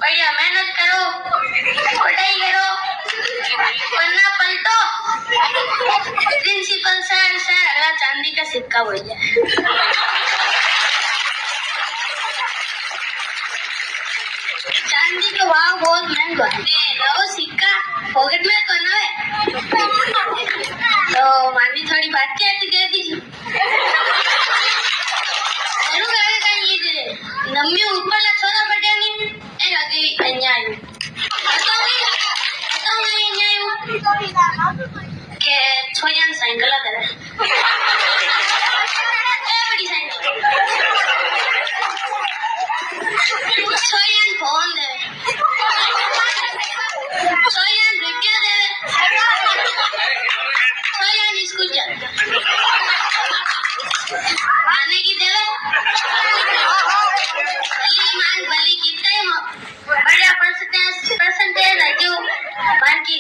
बढ़िया मेहनत करो, पढ़ाई करो, वरना पलटो प्रिंसिपल सर अगला चांदी का सिक्का बोल जाए। चांदी का भाव बहुत महंगा है, वो सिक्का पॉकेट में तो ना है, तो मानी थोड़ी बात कहती दे दीजिए। नम्मी ऊपर छोरा पड़े नहीं ए लगी अन्याय के छोरियां साइकिल करे ए बड़ी साइकिल छोरियां फोन दे छोरियां रुपया दे छोरियां स्कूल जा आने की देवे भली कितने बढ़िया परसेंटेज रखो मान की